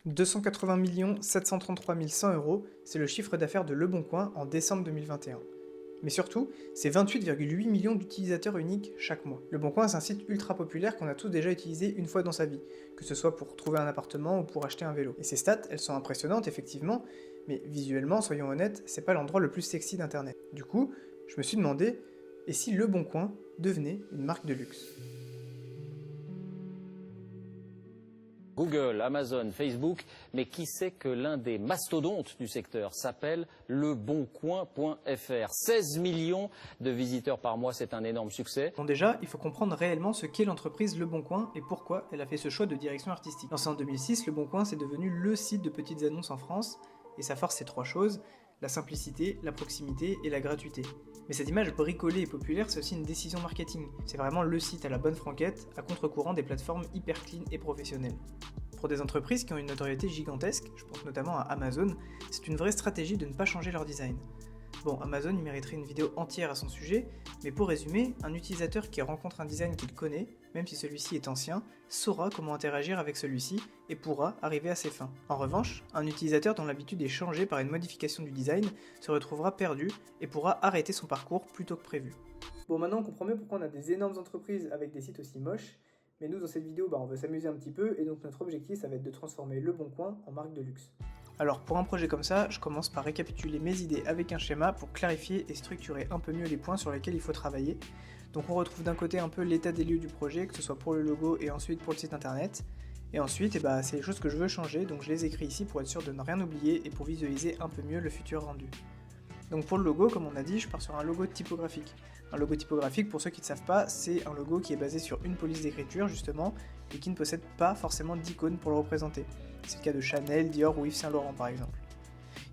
280 733 100 euros, c'est le chiffre d'affaires de Leboncoin en décembre 2021. Mais surtout, c'est 28,8 millions d'utilisateurs uniques chaque mois. Leboncoin, c'est un site ultra populaire qu'on a tous déjà utilisé une fois dans sa vie, que ce soit pour trouver un appartement ou pour acheter un vélo. Et ces stats, elles sont impressionnantes effectivement, mais visuellement, soyons honnêtes, c'est pas l'endroit le plus sexy d'internet. Du coup, je me suis demandé, et si Leboncoin devenait une marque de luxe? Google, Amazon, Facebook, mais qui sait que l'un des mastodontes du secteur s'appelle leboncoin.fr. 16 millions de visiteurs par mois, c'est un énorme succès. Bon déjà, il faut comprendre réellement ce qu'est l'entreprise Leboncoin et pourquoi elle a fait ce choix de direction artistique. Lancé en 2006, Leboncoin c'est devenu le site de petites annonces en France, et sa force c'est trois choses, la simplicité, la proximité et la gratuité. Mais cette image bricolée et populaire, c'est aussi une décision marketing. C'est vraiment le site à la bonne franquette, à contre-courant des plateformes hyper clean et professionnelles. Pour des entreprises qui ont une notoriété gigantesque, je pense notamment à Amazon, c'est une vraie stratégie de ne pas changer leur design. Bon, Amazon il mériterait une vidéo entière à son sujet, mais pour résumer, un utilisateur qui rencontre un design qu'il connaît, même si celui-ci est ancien, saura comment interagir avec celui-ci et pourra arriver à ses fins. En revanche, un utilisateur dont l'habitude est changée par une modification du design se retrouvera perdu et pourra arrêter son parcours plus tôt que prévu. Bon, maintenant on comprend mieux pourquoi on a des énormes entreprises avec des sites aussi moches, mais nous dans cette vidéo on veut s'amuser un petit peu et donc notre objectif ça va être de transformer Leboncoin en marque de luxe. Alors pour un projet comme ça, je commence par récapituler mes idées avec un schéma pour clarifier et structurer un peu mieux les points sur lesquels il faut travailler. Donc on retrouve d'un côté un peu l'état des lieux du projet, que ce soit pour le logo et ensuite pour le site internet. Et ensuite, c'est les choses que je veux changer, donc je les écris ici pour être sûr de ne rien oublier et pour visualiser un peu mieux le futur rendu. Donc pour le logo, comme on a dit, je pars sur un logo typographique. Un logo typographique, pour ceux qui ne savent pas, c'est un logo qui est basé sur une police d'écriture justement, et qui ne possède pas forcément d'icône pour le représenter. C'est le cas de Chanel, Dior ou Yves Saint Laurent par exemple.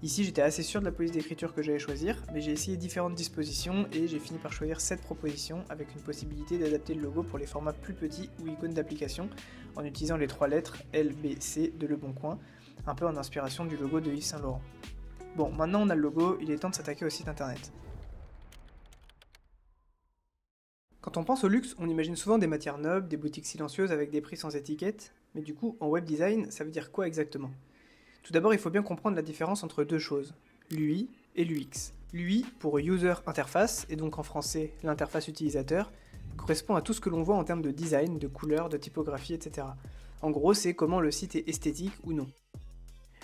Ici j'étais assez sûr de la police d'écriture que j'allais choisir, mais j'ai essayé différentes dispositions et j'ai fini par choisir cette proposition avec une possibilité d'adapter le logo pour les formats plus petits ou icônes d'application en utilisant les trois lettres L, B, C de Leboncoin, un peu en inspiration du logo de Yves Saint Laurent. Bon, maintenant on a le logo, il est temps de s'attaquer au site internet. Quand on pense au luxe, on imagine souvent des matières nobles, des boutiques silencieuses avec des prix sans étiquette, mais du coup, en web design, ça veut dire quoi exactement? Tout d'abord, il faut bien comprendre la différence entre deux choses, l'UI et l'UX. L'UI, pour User Interface, et donc en français l'interface utilisateur, correspond à tout ce que l'on voit en termes de design, de couleurs, de typographie, etc. En gros, c'est comment le site est esthétique ou non.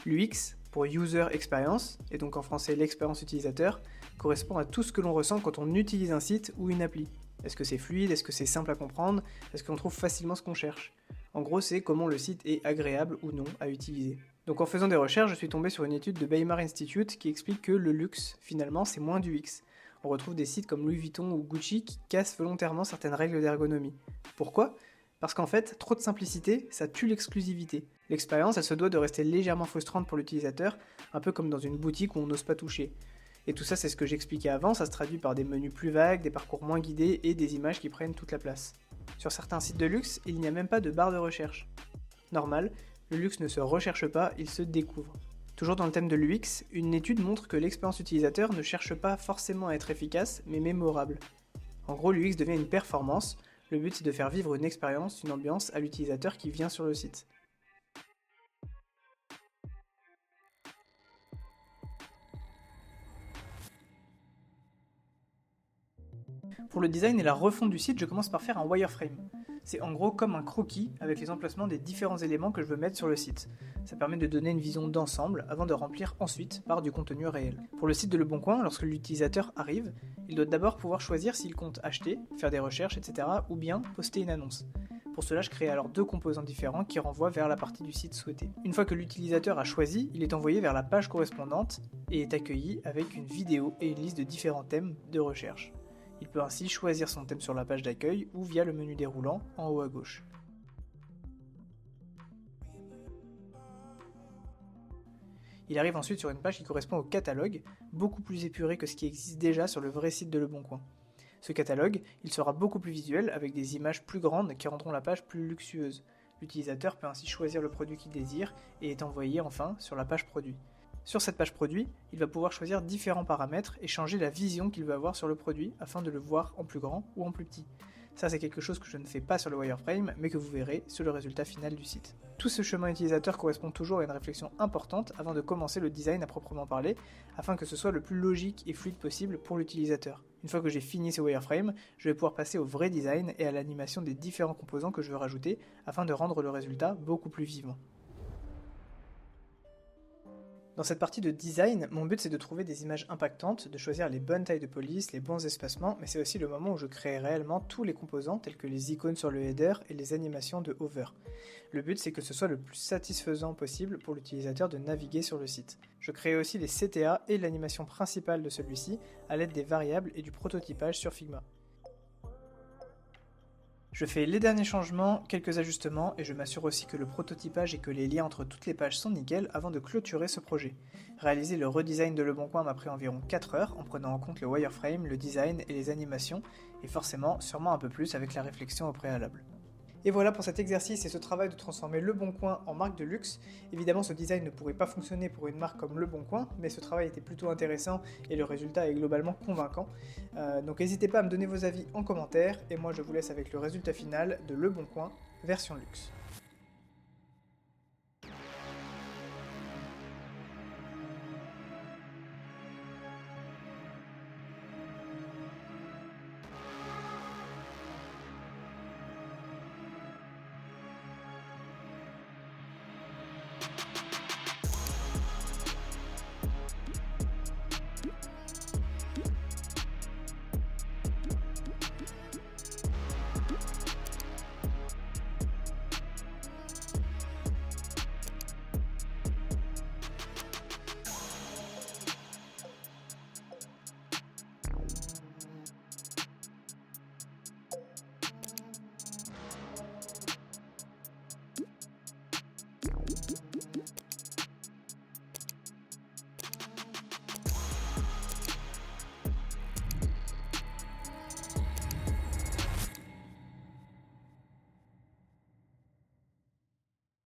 L'UX, pour User Experience, et donc en français l'expérience utilisateur, correspond à tout ce que l'on ressent quand on utilise un site ou une appli. Est-ce que c'est fluide? Est-ce que c'est simple à comprendre? Est-ce qu'on trouve facilement ce qu'on cherche? En gros, c'est comment le site est agréable ou non à utiliser. Donc en faisant des recherches, je suis tombé sur une étude de Weimar Institute qui explique que le luxe, finalement, c'est moins du X. On retrouve des sites comme Louis Vuitton ou Gucci qui cassent volontairement certaines règles d'ergonomie. Pourquoi? Parce qu'en fait, trop de simplicité, ça tue l'exclusivité. L'expérience, elle se doit de rester légèrement frustrante pour l'utilisateur, un peu comme dans une boutique où on n'ose pas toucher. Et tout ça, c'est ce que j'expliquais avant, ça se traduit par des menus plus vagues, des parcours moins guidés et des images qui prennent toute la place. Sur certains sites de luxe, il n'y a même pas de barre de recherche. Normal, le luxe ne se recherche pas, il se découvre. Toujours dans le thème de l'UX, une étude montre que l'expérience utilisateur ne cherche pas forcément à être efficace, mais mémorable. En gros, l'UX devient une performance, le but c'est de faire vivre une expérience, une ambiance à l'utilisateur qui vient sur le site. Pour le design et la refonte du site, je commence par faire un wireframe. C'est en gros comme un croquis avec les emplacements des différents éléments que je veux mettre sur le site. Ça permet de donner une vision d'ensemble avant de remplir ensuite par du contenu réel. Pour le site de Leboncoin, lorsque l'utilisateur arrive, il doit d'abord pouvoir choisir s'il compte acheter, faire des recherches, etc. ou bien poster une annonce. Pour cela, je crée alors deux composants différents qui renvoient vers la partie du site souhaitée. Une fois que l'utilisateur a choisi, il est envoyé vers la page correspondante et est accueilli avec une vidéo et une liste de différents thèmes de recherche. Il peut ainsi choisir son thème sur la page d'accueil ou via le menu déroulant en haut à gauche. Il arrive ensuite sur une page qui correspond au catalogue, beaucoup plus épuré que ce qui existe déjà sur le vrai site de Leboncoin. Ce catalogue, il sera beaucoup plus visuel avec des images plus grandes qui rendront la page plus luxueuse. L'utilisateur peut ainsi choisir le produit qu'il désire et est envoyé enfin sur la page produit. Sur cette page produit, il va pouvoir choisir différents paramètres et changer la vision qu'il veut avoir sur le produit afin de le voir en plus grand ou en plus petit. Ça c'est quelque chose que je ne fais pas sur le wireframe, mais que vous verrez sur le résultat final du site. Tout ce chemin utilisateur correspond toujours à une réflexion importante avant de commencer le design à proprement parler, afin que ce soit le plus logique et fluide possible pour l'utilisateur. Une fois que j'ai fini ce wireframe, je vais pouvoir passer au vrai design et à l'animation des différents composants que je veux rajouter, afin de rendre le résultat beaucoup plus vivant. Dans cette partie de design, mon but c'est de trouver des images impactantes, de choisir les bonnes tailles de police, les bons espacements, mais c'est aussi le moment où je crée réellement tous les composants tels que les icônes sur le header et les animations de hover. Le but c'est que ce soit le plus satisfaisant possible pour l'utilisateur de naviguer sur le site. Je crée aussi les CTA et l'animation principale de celui-ci à l'aide des variables et du prototypage sur Figma. Je fais les derniers changements, quelques ajustements et je m'assure aussi que le prototypage et que les liens entre toutes les pages sont nickel avant de clôturer ce projet. Réaliser le redesign de Leboncoin m'a pris environ 4 heures en prenant en compte le wireframe, le design et les animations et forcément sûrement un peu plus avec la réflexion au préalable. Et voilà pour cet exercice et ce travail de transformer Leboncoin en marque de luxe. Évidemment, ce design ne pourrait pas fonctionner pour une marque comme Leboncoin, mais ce travail était plutôt intéressant et le résultat est globalement convaincant. Donc n'hésitez pas à me donner vos avis en commentaire et moi je vous laisse avec le résultat final de Leboncoin version luxe.